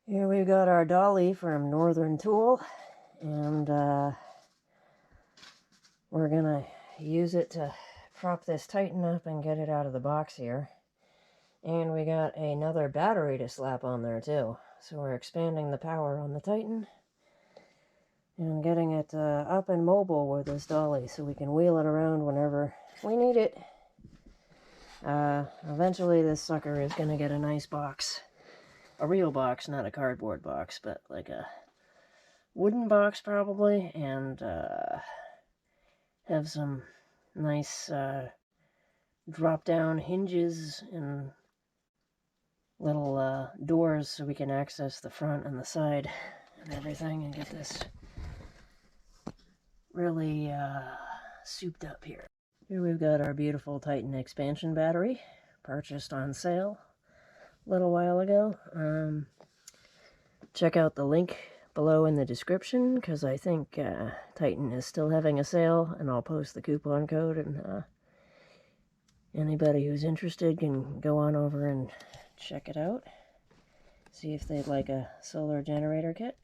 Here we've got our dolly from Northern Tool, and we're gonna use it to prop this Titan up and get it out of the box here. And we got another battery to slap on there too. So we're expanding the power on the Titan and getting it up and mobile with this dolly so we can wheel it around whenever we need it. Eventually this sucker is gonna get a nice box. A real box, not a cardboard box, but like a wooden box probably, and have some nice drop-down hinges and little doors so we can access the front and the side and everything and get this really souped up here. Here we've got our beautiful Titan expansion battery, purchased on sale a little while ago. Check out the link below in the description, because I think Titan is still having a sale, and I'll post the coupon code, and anybody who's interested can go on over and check it out. See if they'd like a solar generator kit.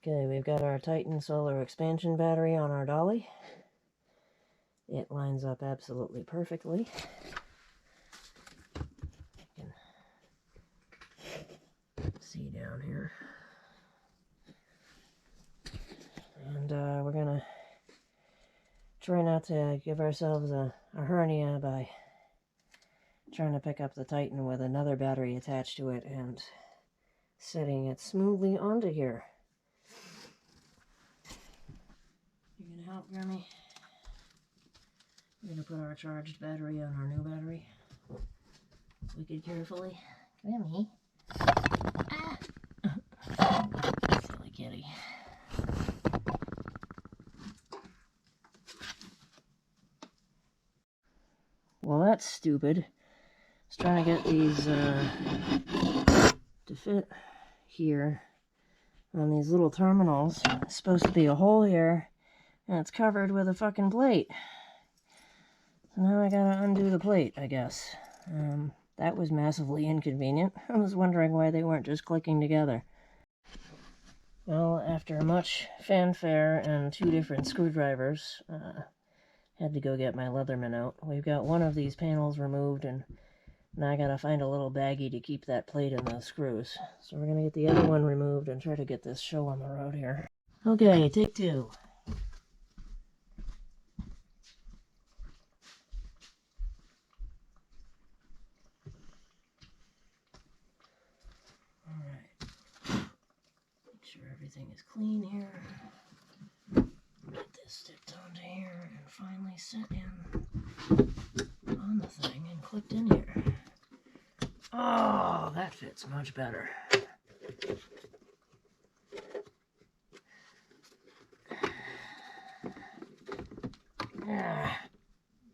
Okay, we've got our Titan solar expansion battery on our dolly. It lines up absolutely perfectly. See down here, and we're gonna try not to give ourselves a hernia by trying to pick up the Titan with another battery attached to it and setting it smoothly onto here. You gonna help, Grammy? We're gonna put our charged battery on our new battery wicked carefully. Grammy. Silly kitty. Well, that's stupid. I was trying to get these to fit here on these little terminals. It's supposed to be a hole here, and it's covered with a fucking plate. So now I gotta undo the plate, I guess. That was massively inconvenient. I was wondering why they weren't just clicking together. Well, after much fanfare and 2 different screwdrivers, had to go get my Leatherman out. We've got one of these panels removed, and now I gotta find a little baggie to keep that plate in those screws. So we're gonna get the other one removed and try to get this show on the road here. Okay, take 2. Everything is clean here. Get this sticked onto here and finally set in on the thing and clipped in here. Oh, that fits much better.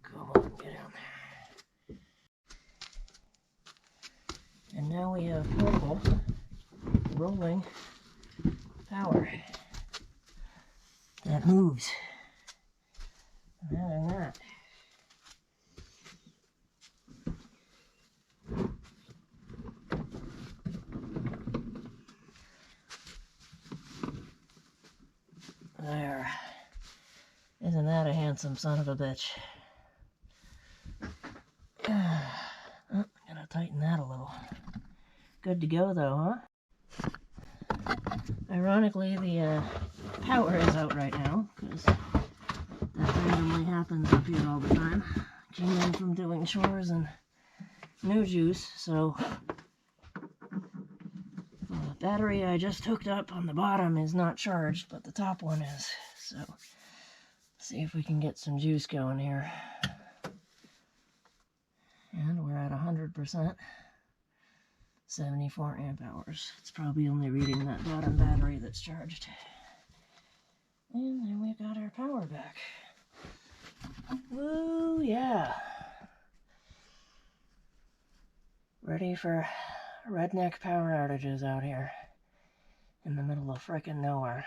Come on, get down there. And now we have portable rolling power that moves. And other than that, there. Isn't that a handsome son of a bitch? Oh, gotta tighten that a little. Good to go though, huh? Ironically, the power is out right now, because that randomly happens up here all the time. Came in from doing chores and no juice, so the battery I just hooked up on the bottom is not charged, but the top one is. So, see if we can get some juice going here. And we're at 100%. 74 amp hours. It's probably only reading that bottom battery that's charged. And then we've got our power back. Woo, yeah. Ready for redneck power outages out here in the middle of frickin' nowhere.